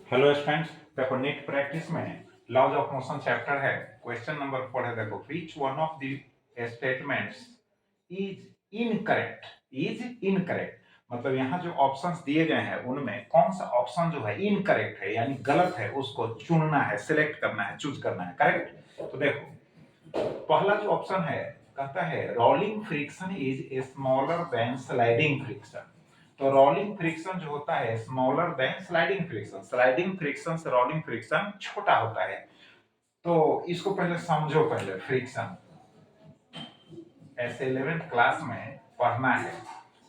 Hello students, देखो net practice में laws of motion chapter है। क्वेश्चन नंबर 4 है। देखो which one of the statements is incorrect. मतलब यहाँ जो ऑप्शंस दिए गए हैं उनमें कौन सा ऑप्शन जो है इनकरेक्ट है यानी गलत है, उसको चुनना है, सिलेक्ट करना है, चूज करना है। करेक्ट। तो देखो पहला जो ऑप्शन है कहता है rolling friction is smaller than sliding friction. तो रोलिंग फ्रिक्शन जो होता है smaller than sliding friction, sliding friction से रोलिंग फ्रिक्शन छोटा होता है। तो इसको पहले समझो। पहले फ्रिक्शन ऐसे 11th क्लास में पढ़ना है।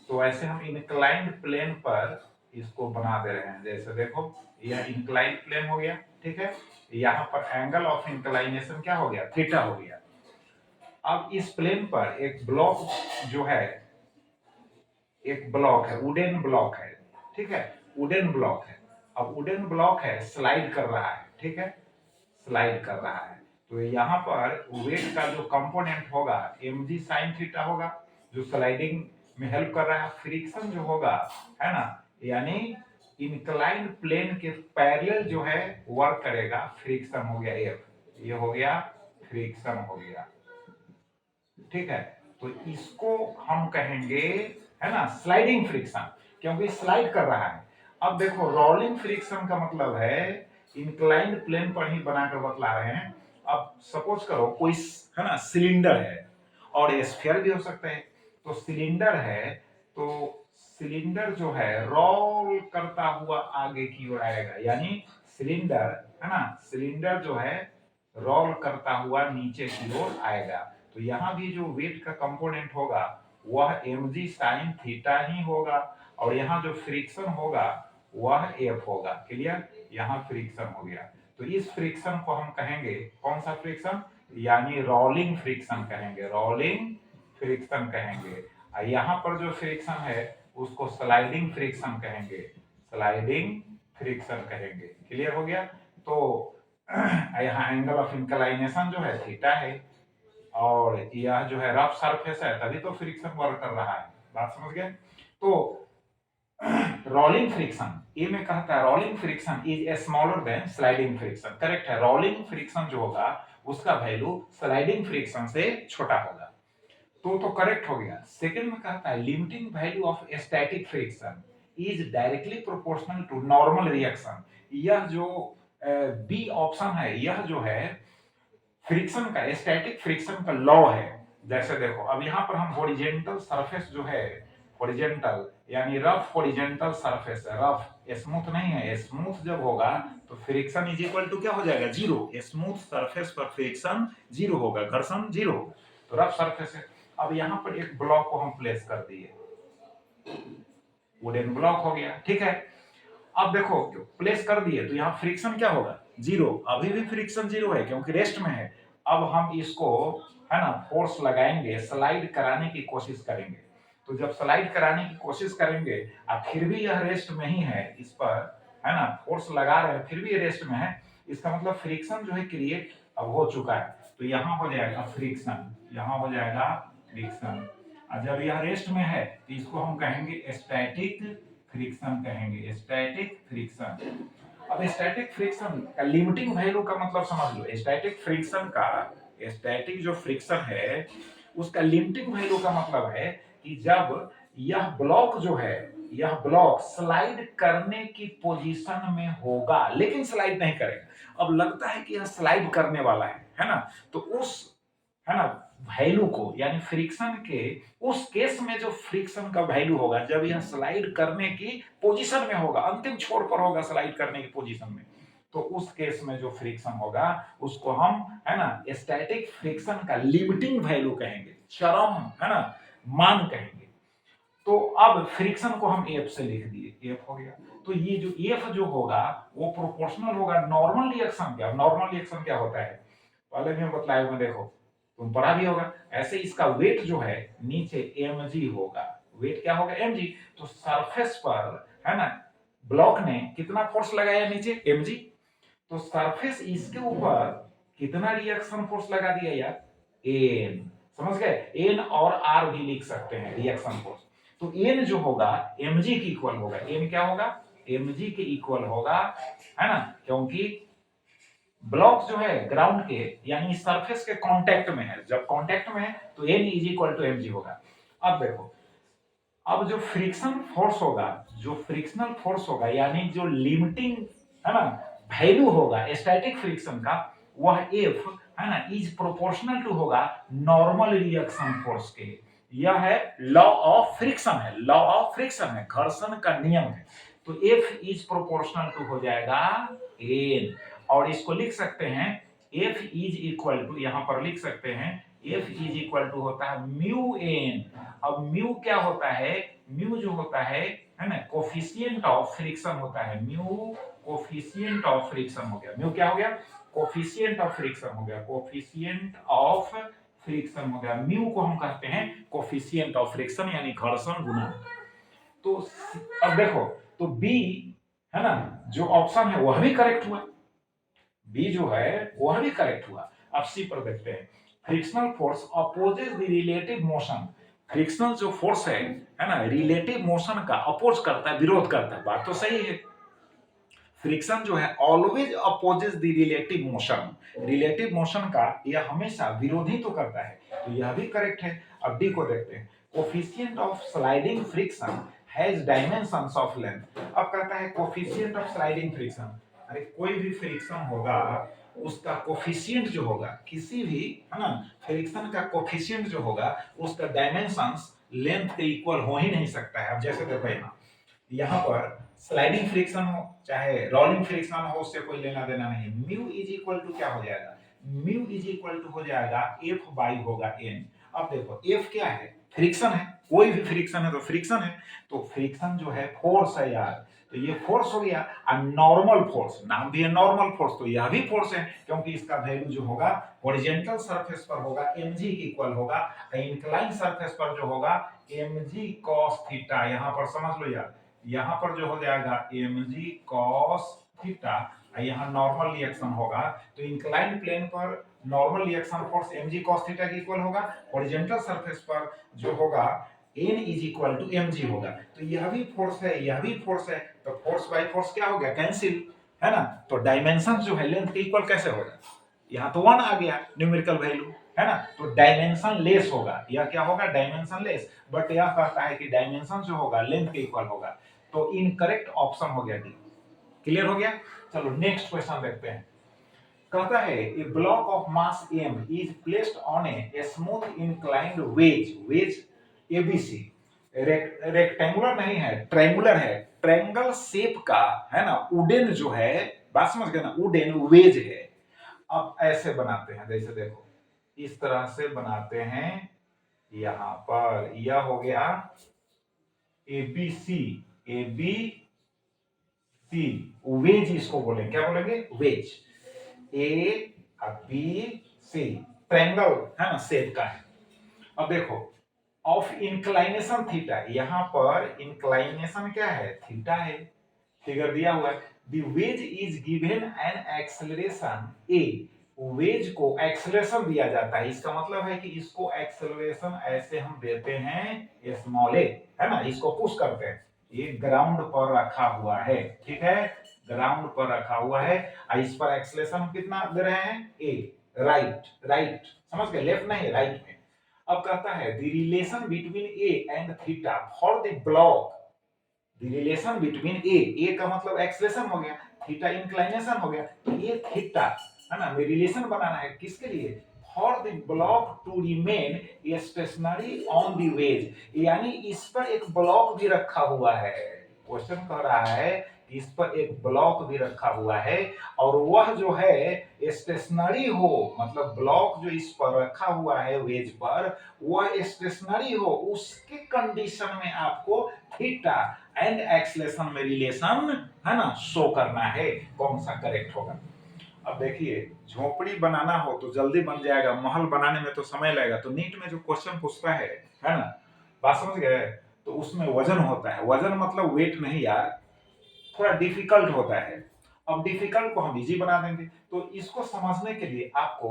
तो ऐसे हम इंक्लाइंड प्लेन पर इसको बना दे रहे हैं। जैसे देखो यह इंक्लाइंड प्लेन हो गया, ठीक है। यहाँ पर एंगल ऑफ इंक्लाइनेशन क्या हो गया, थीटा हो गया। अब इस प्लेन पर एक ब्लॉक जो है, एक ब्लॉक है, वुडन ब्लॉक है, ठीक है, वुडन ब्लॉक है। अब वुडन ब्लॉक है, स्लाइड कर रहा है, ठीक है, स्लाइड कर रहा है। तो यहाँ पर वेट का जो कंपोनेंट होगा mg sin थीटा होगा, जो स्लाइडिंग में हेल्प कर रहा है। फ्रिक्शन जो होगा, है ना, यानी इंक्लाइंड प्लेन के पैरेलल जो है वर्क करेगा, फ्रिक्शन हो गया एफ, ये हो गया फ्रिक्शन हो गया, ठीक है। तो इसको हम कहेंगे, है ना, स्लाइडिंग फ्रिक्शन, क्योंकि स्लाइड कर रहा है। अब देखो रोलिंग फ्रिक्शन का मतलब है इंक्लाइंड प्लेन पर ही बनाकर बतला रहे हैं। अब सपोज करो कोई, है ना, सिलेंडर है और स्फीयर भी हो सकता है। तो सिलेंडर है, तो सिलेंडर जो है रोल करता हुआ आगे की ओर आएगा, यानी सिलेंडर, है ना, सिलेंडर जो है रोल करता हुआ नीचे की ओर आएगा। तो यहाँ भी जो वेट का कंपोनेंट होगा वह mg sin थीटा ही होगा, और यहाँ जो फ्रिक्शन होगा वह F होगा। क्लियर। यहाँ फ्रिक्शन हो गया। तो इस फ्रिक्शन को हम कहेंगे कौन सा फ्रिक्शन, यानी रोलिंग फ्रिक्शन कहेंगे, रोलिंग फ्रिक्शन कहेंगे। और यहाँ पर जो फ्रिक्शन है उसको स्लाइडिंग फ्रिक्शन कहेंगे, स्लाइडिंग फ्रिक्शन कहेंगे। क्लियर हो गया। तो यहाँ एंगल ऑफ इंक्लाइनेशन जो है थीटा है, और यह जो है रफ सरफेस है, तभी तो फ्रिक्शन वर्क कर रहा है। बात समझ गए। तो रोलिंग फ्रिक्शन, ए में कहता है rolling friction is smaller than sliding friction. Correct है, रोलिंग फ्रिक्शन जो होगा उसका वैल्यू स्लाइडिंग फ्रिक्शन से छोटा होगा। तो करेक्ट हो गया। सेकंड में कहता है limiting value of static friction is directly proportional to normal reaction. यह जो बी ऑप्शन है, यह जो है फ्रिक्शन का, स्टैटिक फ्रिक्शन का लॉ है। जैसे देखो अब यहाँ पर हम हॉरिजेंटल सरफेस जो है, हॉरिजेंटल यानी रफ हॉरिजेंटल सरफेस है, रफ, स्मूथ नहीं है। स्मूथ जब होगा तो फ्रिक्शन इज इक्वल टू क्या हो जाएगा, जीरो। स्मूथ सरफेस पर फ्रिक्शन जीरो होगा, घर्षण जीरो होगा। तो रफ सरफेस है। अब यहाँ पर एक ब्लॉक को हम प्लेस कर दिए, वुडन ब्लॉक हो गया, ठीक है। अब देखो प्लेस कर दिए तो यहाँ फ्रिक्शन क्या होगा, जीरो। अभी भी फ्रिक्शन जीरो है क्योंकि रेस्ट में है। अब हम इसको, है ना, फोर्स लगाएंगे, स्लाइड कराने की कोशिश करेंगे। तो जब स्लाइड कराने की कोशिश करेंगे और फिर भी यह रेस्ट में ही है, इस पर, है ना, फोर्स लगा रहे हैं फिर भी ये रेस्ट में है, इसका मतलब फ्रिक्शन जो है क्रिएट अब हो चुका है। तो यहाँ हो जाएगा फ्रिक्शन, यहाँ हो जाएगा फ्रिक्शन। और जब यह रेस्ट में है तो इसको हम कहेंगे स्टैटिक फ्रिक्शन कहेंगे, स्टैटिक फ्रिक्शन। अब स्टैटिक फ्रिक्शन का लिमिटिंग वैल्यू का मतलब समझ लो। स्टैटिक फ्रिक्शन का, स्टैटिक जो फ्रिक्शन है उसका लिमिटिंग वैल्यू का मतलब है कि जब यह ब्लॉक जो है, यह ब्लॉक स्लाइड करने की पोजीशन में होगा लेकिन स्लाइड नहीं करेगा। अब लगता है कि यह स्लाइड करने वाला है ना, तो उस, है ना, वैल्यू को, यानी फ्रिक्शन के उस केस में जो फ्रिक्शन का वैल्यू होगा जब यह स्लाइड करने की पोजीशन में होगा, अंतिम छोर पर होगा स्लाइड करने की पोजीशन में, तो उस केस में जो फ्रिक्शन होगा उसको हम, है ना, स्टैटिक फ्रिक्शन का लिमिटिंग वैल्यू कहेंगे, चरम, है ना, मान कहेंगे। तो अब फ्रिक्शन को हम एफ से लिख दिए, एफ हो गया। तो ये जो एफ जो होगा वो प्रोपोर्शनल होगा नॉर्मल रिएक्शन के। अब नॉर्मल रिएक्शन क्या होता है पहले भी हम बतलाए हुए, देखो तुम पढ़ा भी होगा। ऐसे इसका वेट जो है नीचे mg होगा, वेट क्या होगा, mg। तो सरफेस पर, है ना, ब्लॉक ने कितना फोर्स लगाया नीचे, mg। तो सरफेस इसके ऊपर कितना रिएक्शन फोर्स लगा दिया यार, n। समझ गए, n और r भी लिख सकते हैं रिएक्शन फोर्स। तो n जो होगा mg की इक्वल होगा, n क्या होगा, mg के इक्वल होगा, है ना, क्योंकि ब्लॉक जो है ग्राउंड के यानी सरफेस के कांटेक्ट में है, जब कांटेक्ट में है तो n is equal to mg होगा। अब देखो, अब जो फ्रिक्शन फोर्स होगा, जो फ्रिक्शनल फोर्स होगा यानी जो लिमिटिंग, है ना, वैल्यू होगा स्टैटिक फ्रिक्शन का, वह F, है ना, इज प्रोपोर्शनल टू होगा नॉर्मल रिएक्शन फोर्स के। यह है लॉ ऑफ फ्रिक्शन, है लॉ ऑफ फ्रिक्शन, है घर्षण का नियम है। तो F इज प्रोपोर्शनल टू हो जाएगा n, और इसको लिख सकते हैं F इज इक्वल टू, यहां पर लिख सकते हैं F इज इक्वल टू होता है म्यू n। अब म्यू क्या होता है, म्यू जो होता है ना, कोफिशिएंट ऑफ फ्रिक्शन होता है, म्यू कोफिशिएंट ऑफ फ्रिक्शन हो गया, म्यू क्या हो गया, कोफिशिएंट ऑफ फ्रिक्शन हो गया, कोफिशिएंट ऑफ फ्रिक्शन हो गया, म्यू को हम कहते हैं कोफिशिएंट ऑफ फ्रिक्शन यानी घर्षण गुणांक। तो अब देखो, तो बी, है ना, जो ऑप्शन है वह भी करेक्ट हुआ, बी जो है वह भी करेक्ट हुआ। अब सी पर देखते हैं, frictional force opposes the relative motion, frictional जो फोर्स है ना, रिलेटिव मोशन का अपोज करता है, विरोध करता है, बात तो सही है। फ्रिक्शन जो है always opposes the relative motion, relative motion का यह हमेशा विरोधी तो करता है, तो यह भी करेक्ट है। अब डी को देखते हैं, coefficient of sliding friction has dimensions of length. अब कहता है कोफिशिएंट ऑफ स्लाइडिंग फ्रिक्शन, अरे कोई भी फ्रिक्शन होगा उसका कोफिशिएंट जो होगा, किसी भी, है ना, फ्रिक्शन का कोफिशिएंट जो होगा उसका डायमेंशंस लेंथ के इक्वल हो ही नहीं सकता है। अब जैसे देखो यहाँ पर स्लाइडिंग फ्रिक्शन हो चाहे रोलिंग फ्रिक्शन हो, उससे कोई लेना देना नहीं। म्यू इज इक्वल टू क्या हो जाएगा, म्यू इज इक्वल टू हो जाएगा एफ बाई होगा एन। अब देखो एफ क्या है, फ्रिक्शन है, कोई भी फ्रिक्शन है तो फ्रिक्शन है, तो फ्रिक्शन जो है फोर्स है यार, तो ये फोर्स हो गया। और नॉर्मल फोर्स, नाम भी है नॉर्मल फोर्स, तो यह भी फोर्स है क्योंकि इसका वैल्यू जो होगा हॉरिजॉन्टल सरफेस पर होगा mg के इक्वल होगा, इंक्लाइन सरफेस पर जो होगा mg cos थीटा, यहां पर समझ लो यार, यहां पर जो हो जाएगा mg cos थीटा, यहाँ नॉर्मल रिएक्शन होगा, तो इंक्लाइंड प्लेन पर normal reaction force mg cos theta के इक्वल होगा, हॉरिजॉन्टल सरफेस पर जो होगा n is equal to mg होगा। तो यह भी फोर्स है, यह भी फोर्स है, तो फोर्स बाय फोर्स क्या हो गया, कैंसिल, है ना। तो डायमेंशन जो है लेंथ के इक्वल कैसे होगा, यहाँ तो 1 आ गया न्यूमेरिकल वैल्यू, है ना, तो डायमेंशन लेस होगा, यह क्या होगा, डायमेंशन लेस, बट यह कहता है कि डायमेंशन जो होगा लेंथ के इक्वल होगा, तो इनकरेक्ट ऑप्शन हो गया डी। क्लियर हो गया। चलो नेक्स्ट क्वेश्चन देखते हैं। कहता है a block of mass m is placed on a smooth inclined wedge, wedge ABC, rectangular नहीं है, ट्रायंगुलर है, ट्रायंगल शेप का, है ना, वुडन जो है, बात समझ गए ना, वुडन वेज है। अब ऐसे बनाते हैं, जैसे देखो इस तरह से बनाते हैं, यहां पर यह हो गया A B C, A B C, wedge इसको बोलेंगे, क्या बोलेंगे, wedge, A B C, triangle, है ना, शेप का है। अब देखो ऑफ इंक्लाइनेशन थीटा, यहां पर इंक्लाइनेशन क्या है, थीटा है, फिगर दिया हुआ है। The wedge is given an acceleration A, wedge को एक्सेलरेशन दिया जाता है, इसका मतलब है कि इसको एक्सेलरेशन ऐसे हम देते हैं स्मॉल ए, है ना, इसको पुश करते हैं, ये ग्राउंड पर रखा हुआ है, ठीक है, ग्राउंड पर रखा हुआ है, और इस पर एक्सेलरेशन हम कितना दे रहे हैं, ए, राइट, राइट, समझ गए, लेफ्ट नहीं राइट में। अब कहता है the relation between a and theta for the block, the relation between a का मतलब एक्सेलरेशन हो गया, थीटा इंक्लाइनेशन हो गया, तो ये थीटा, है ना, रिलेशन बनाना है किसके लिए, for the block to remain stationary on the wedge, यानी इस पर एक ब्लॉक भी रखा हुआ है, क्वेश्चन कह रहा है इस पर एक ब्लॉक भी रखा हुआ है, और वह जो है स्टेशनरी हो, मतलब ब्लॉक जो इस पर रखा हुआ है वेज पर, वह स्टेशनरी हो, उसके कंडीशन में आपको थीटा एंड एक्सेलरेशन में रिलेशन, है ना, शो करना है, कौन सा करेक्ट होगा। अब देखिए झोपड़ी बनाना हो तो जल्दी बन जाएगा, महल बनाने में तो समय लगेगा, तो नीट में जो क्वेश्चन पूछता है ना, बात समझ गए, तो उसमें वजन होता है, वजन मतलब वेट नहीं यार, थोड़ा डिफिकल्ट होता है। अब डिफिकल्ट को हम इजी बना देंगे, तो इसको समझने के लिए आपको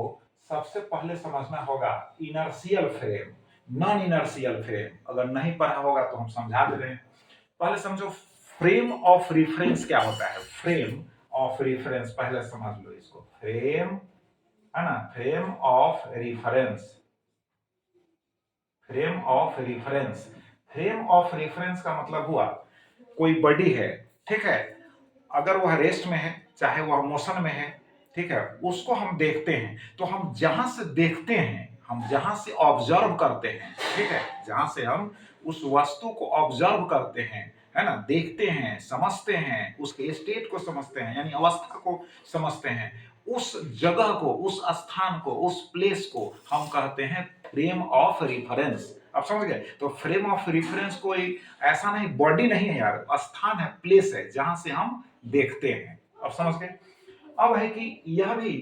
सबसे पहले समझना होगा inertial frame, non inertial frame, अगर नहीं पढ़ा होगा तो हम समझा दे रहे हैं। पहले समझो फ्रेम ऑफ रिफरेंस क्या होता है? फ्रेम ऑफ रेफरेंस पहले समझ लो इसको। फ्रेम है ना, frame of reference, frame of reference. Frame of reference का मतलब हुआ कोई बॉडी है, ठीक है, अगर वह रेस्ट में है चाहे वह मोशन में है, ठीक है, उसको हम देखते हैं तो हम जहां से देखते हैं, हम जहां से ऑब्जर्व करते हैं, ठीक है, जहां से हम उस वस्तु को ऑब्जर्व करते हैं, है ना, देखते हैं, समझते हैं, उसके स्टेट को समझते हैं, यानी अवस्था को समझते हैं, उस जगह को, उस स्थान को, उस प्लेस को हम कहते हैं फ्रेम ऑफ रेफरेंस। आप समझ गए? तो फ्रेम ऑफ रेफरेंस कोई ऐसा नहीं, बॉडी नहीं है यार, स्थान है, प्लेस है जहां से हम देखते हैं। अब समझ गए? अब है कि यह भी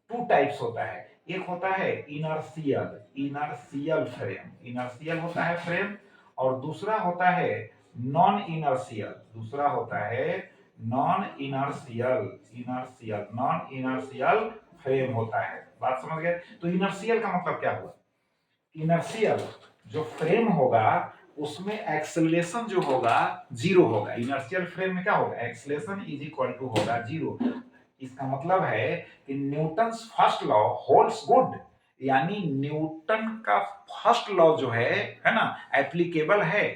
टू टाइप्स होता है। एक होता है इनर्शियल, इनर्शियल फ्रेम, इनर्शियल होता है फ्रेम, और दूसरा होता है नॉन इनर्शियल, दूसरा होता है non inertial, inertial, non inertial frame होता है। बात समझ गए? तो इनर्शियल का मतलब क्या हुआ? इनर्शियल जो फ्रेम होगा उसमें एक्सेलरेशन जो होगा जीरो होगा। इनर्शियल फ्रेम में क्या होगा? एक्सेलरेशन इज इक्वल टू होगा जीरो। इसका मतलब है कि Newton's first law holds good, यानी न्यूटन का फर्स्ट लॉ जो है ना, एप्लीकेबल है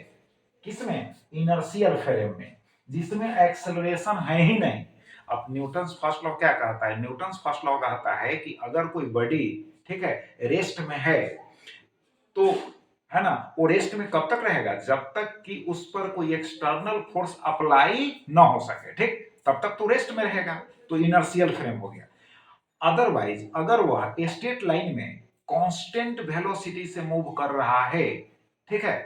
किसमें? इनर्शियल फ्रेम में, जिसमें एक्सेलरेशन है ही नहीं। अब न्यूटन्स फर्स्ट लॉ क्या कहता है? न्यूटन्स फर्स्ट लॉ कहता है कि अगर कोई बॉडी, ठीक है, रेस्ट में है तो, है ना, वो रेस्ट में कब तक रहेगा? जब तक कि उस पर कोई एक्सटर्नल फोर्स अप्लाई ना हो सके, ठीक, तब तक तो रेस्ट में रहेगा, तो इनर्शियल फ्रेम हो गया। अदरवाइज अगर वह स्ट्रेट लाइन में कांस्टेंट वेलोसिटी से मूव कर रहा है, ठीक है,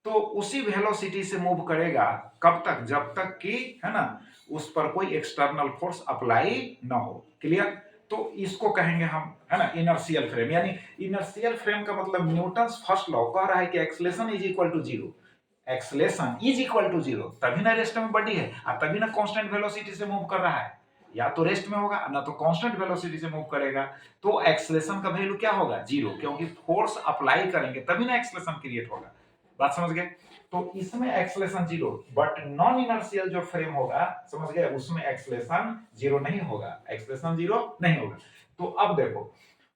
तो उसी वेलोसिटी से मूव करेगा कब तक? जब तक कि, है ना, उस पर कोई एक्सटर्नल फोर्स अप्लाई ना हो। क्लियर? तो इसको कहेंगे हम, है ना, इनर्शियल फ्रेम। यानी इनर्शियल फ्रेम का मतलब न्यूटन्स फर्स्ट लॉ कह रहा है कि acceleration is equal to zero, acceleration is equal to zero, तभी ना रेस्ट में बॉडी है और तभी ना कांस्टेंट वेलोसिटी से मूव कर रहा है। या तो रेस्ट में होगा ना तो कांस्टेंट वेलोसिटी से मूव करेगा, तो एक्सेलरेशन का वैल्यू क्या होगा? जीरो, क्योंकि फोर्स अप्लाई करेंगे तभी ना एक्सेलरेशन क्रिएट होगा। बात समझ गए? तो इसमें acceleration zero, but non inertial जो फ्रेम होगा, समझ गए, उसमें एक्सेलरेशन जीरो नहीं होगा, एक्सेलरेशन जीरो नहीं होगा। तो अब देखो,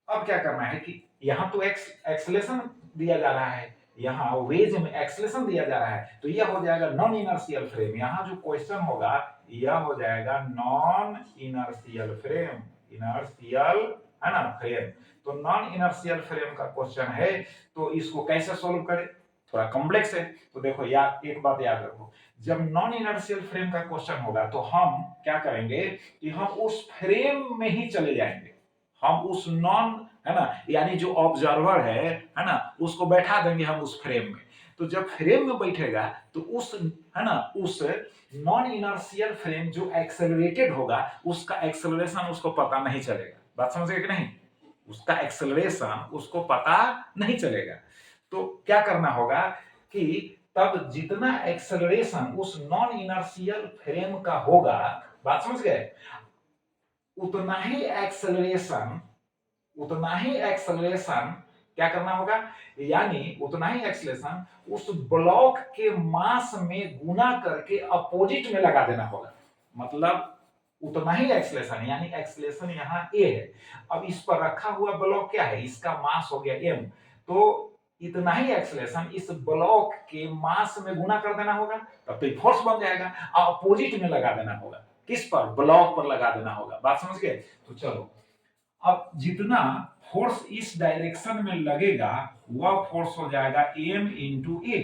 अब क्या करना है कि यहां तो एक्सेलरेशन दिया जा रहा है, यहाँ वेज में एक्सेलरेशन दिया जा रहा है, तो यह हो जाएगा नॉन इनर्शियल फ्रेम। यहाँ जो क्वेश्चन होगा यह हो जाएगा नॉन इनर्शियल फ्रेम, इनर्शियल, है ना, फ्रेम। तो नॉन इनर्शियल फ्रेम का क्वेश्चन है, तो इसको कैसे सोल्व करें? थोड़ा कॉम्प्लेक्स है। तो देखो यार, एक बात याद रखो, जब नॉन इनर्शियल फ्रेम का क्वेश्चन होगा तो हम क्या करेंगे कि हम उस फ्रेम में ही चले जाएंगे, हम उस नॉन, है ना, यानी जो ऑब्जर्वर है ना, उसको बैठा देंगे हम उस फ्रेम में। तो जब फ्रेम में बैठेगा तो उस, है ना, उस नॉन इनर्शियल फ्रेम जो एक्सेलरेटेड होगा उसका एक्सेलरेशन उसको पता नहीं चलेगा। बात समझ गए कि नहीं? उसका एक्सेलरेशन उसको पता नहीं चलेगा। तो क्या करना होगा कि तब जितना एक्सेलरेशन उस नॉन इनर्शियल फ्रेम का होगा, बात समझ गए, उतना ही एक्सेलरेशन, उतना ही एक्सेलरेशन क्या करना होगा, यानी उतना ही एक्सेलरेशन उस ब्लॉक के मास में गुना करके अपोजिट में लगा देना होगा। मतलब उतना ही एक्सेलरेशन, यानी एक्सेलरेशन यहाँ ए है, अब इस पर रखा हुआ ब्लॉक क्या है? इसका मास हो गया एम, तो इतना ही एक्सेलरेशन इस ब्लॉक के मास में गुना कर देना होगा, तब तो फोर्स बन जाएगा। अपोजिट में लगा देना होगा, किस पर? ब्लॉक पर लगा देना होगा। बात समझ गए? तो चलो, अब जितना फोर्स इस डायरेक्शन में लगेगा वह फोर्स हो जाएगा m इंटू ए।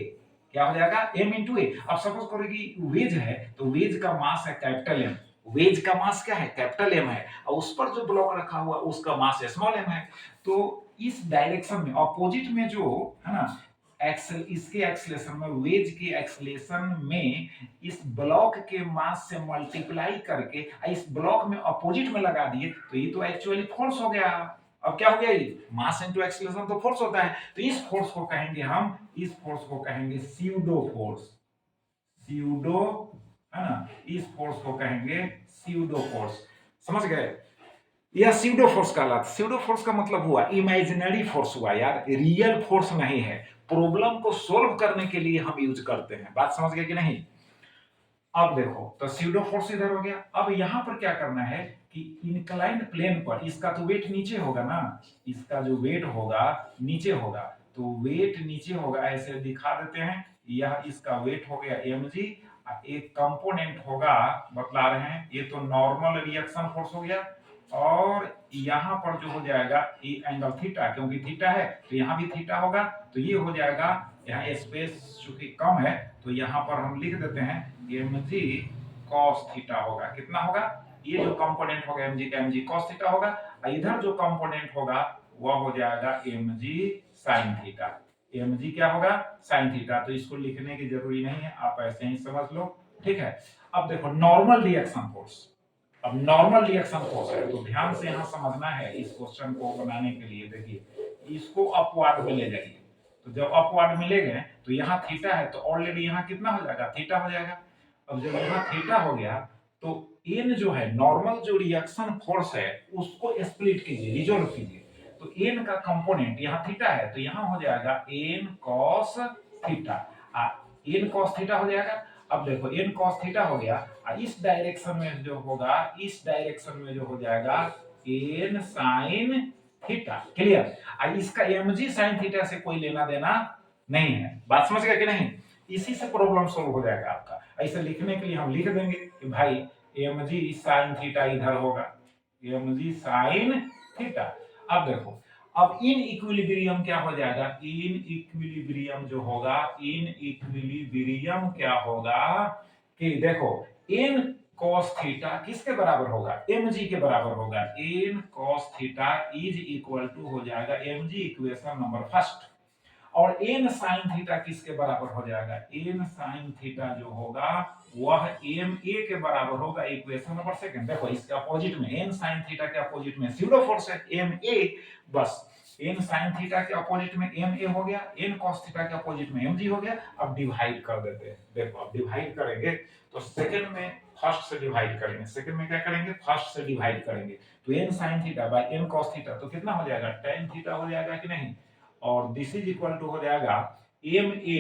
क्या हो जाएगा? m इंटू ए। अब सपोज करो कि वेज है, तो वेज का मास है कैपिटल एम, वेज का मास क्या है? कैपिटल एम है, और उस पर जो ब्लॉक रखा हुआ उसका मास स्मॉल एम है। तो इस डायरेक्शन में अपोजिट में जो, है ना, एक्सेल, इसके एक्सेलरेशन में, वेज के एक्सेलरेशन में इस ब्लॉक के मास से मल्टीप्लाई करके इस ब्लॉक में अपोजिट में लगा दिए, तो ये तो एक्चुअली फोर्स हो गया। अब क्या हो गया? ये मास इनटू एक्सेलरेशन तो फोर्स होता है, तो इस फोर्स को कहेंगे हम, इस फोर्स को कहेंगे स्यूडो फोर्स, स्यूडो, है ना, इस फोर्स को कहेंगे स्यूडो फोर्स। समझ गए? यह स्यूडो फोर्स कहलाता है। स्यूडो फोर्स का मतलब हुआ इमेजिनरी फोर्स हुआ यार, रियल फोर्स नहीं है। प्रॉब्लम को सोल्व करने के लिए हम यूज करते हैं। बात समझ गए कि नहीं? अब देखो तो स्यूडो फोर्स इधर हो गया। अब यहां पर क्या करना है कि इंक्लाइंड प्लेन पर इसका तो वेट नीचे होगा ना, इसका जो वेट होगा नीचे होगा, तो वेट नीचे होगा, ऐसे दिखा देते हैं। यह इसका वेट हो गया mg, एक कंपोनेंट होगा बतला रहे हैं, ये तो नॉर्मल रिएक्शन फोर्स हो गया, और यहां पर जो हो जाएगा ये एंगल थीटा, क्योंकि थीटा है तो यहां भी थीटा होगा, तो ये हो जाएगा, यहाँ स्पेस चूंकि कम है तो यहां पर हम लिख देते हैं mg cos थीटा होगा। कितना होगा, ये जो कंपोनेंट होगा mg का mg cos थीटा होगा, और इधर जो कंपोनेंट होगा वह हो जाएगा mg sin थीटा। mg क्या होगा, sin थीटा, तो इसको लिखने की जरूरी नहीं है, आप ऐसे ही समझ लो, ठीक है। अब देखो नॉर्मल रिएक्शन फोर्स, अब नॉर्मल रिएक्शन फोर्स है तो ध्यान से यहां समझना है इस क्वेश्चन को बनाने के लिए। देखिए इसको अपवर्ड में ले जाइए, तो जब अपवर्ड में ले गए तो यहाँ थीटा है तो ऑलरेडी यहाँ कितना हो जाएगा, थीटा हो जाएगा। अब जब यहाँ थीटा हो गया तो एन जो है नॉर्मल जो रिएक्शन फोर्स है उसको स्प्लिट कीजिए, रिजोल्व कीजिए, तो एन का कंपोनेंट यहाँ थीटा है तो यहाँ हो जाएगा N cos theta, N cos theta हो जाएगा। अब देखो एन कॉस थीटा हो गया, इस डायरेक्शन में जो होगा, इस डायरेक्शन में जो हो जाएगा एन साइन थीटा। क्लियर, इसका mg sin थीटा से कोई लेना देना नहीं है, बात समझ गया कि नहीं। इसी से प्रॉब्लम सोल्व हो जाएगा आपका। ऐसे लिखने के लिए हम लिख देंगे कि भाई mg sin थीटा इधर होगा, mg sin थीटा। अब देखो अब इन इक्विलिब्रियम क्या हो जाएगा, इन इक्विलिब्रियम जो होगा, इन इक्विलिब्रियम क्या होगा कि देखो n cos थीटा किसके बराबर होगा, mg के बराबर होगा। n cos theta is equal to हो जाएगा mg, इक्वेशन नंबर फर्स्ट, और n sin थीटा किसके बराबर हो जाएगा, n sin थीटा जो होगा वह ma के बराबर होगा, इक्वेशन नंबर सेकंड। देखो इसके अपोजिट में n sin थीटा के अपोजिट में स्यूडो फोर्स है ma, बस n sin थीटा के अपोजिट में ma हो गया, n cos थीटा के अपोजिट में mg हो गया। अब डिवाइड कर देते हैं, देखो अब डिवाइड करेंगे तो सेकंड में फर्स्ट से डिवाइड करेंगे, सेकंड में क्या करेंगे, फर्स्ट से डिवाइड करेंगे, तो n sin theta by n cos theta तो कितना हो जाएगा, tan थीटा हो जाएगा कि नहीं, और दिस इज इक्वल टू हो जाएगा ma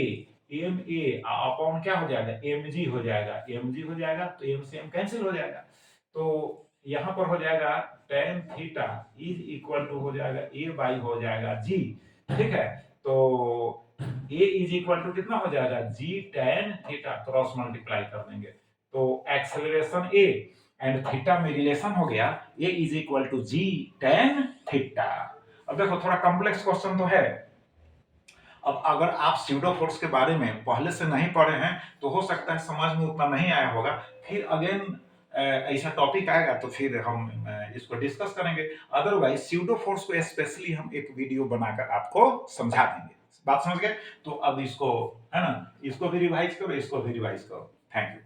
अपॉन क्या हो जाएगा, mg हो जाएगा, mg हो जाएगा तो m से m कैंसिल हो जाएगा, तो यहां पर हो जाएगा tan theta is equal to हो जाएगा a बाई हो जाएगा g, ठीक है। तो a इज इक्वल टू कितना हो जाएगा, g tan theta, cross multiply कर देंगे तो एक्सेलरेशन a एंड थीटा में रिलेशन हो गया, a is equal to g tan theta. अब देखो थोड़ा कॉम्प्लेक्स क्वेश्चन तो है। अब अगर आप स्यूडो फोर्स के बारे में पहले से नहीं पढ़े हैं तो हो सकता है समझ में उतना नहीं आया होगा, फिर अगेन ऐसा टॉपिक आएगा तो फिर हम इसको डिस्कस करेंगे। अदरवाइज स्यूडो फोर्स को स्पेशली हम एक वीडियो बनाकर आपको समझा देंगे, बात समझ गए। तो अब इसको है ना, इसको भी रिवाइज करो, इसको भी रिवाइज करो। Thank you.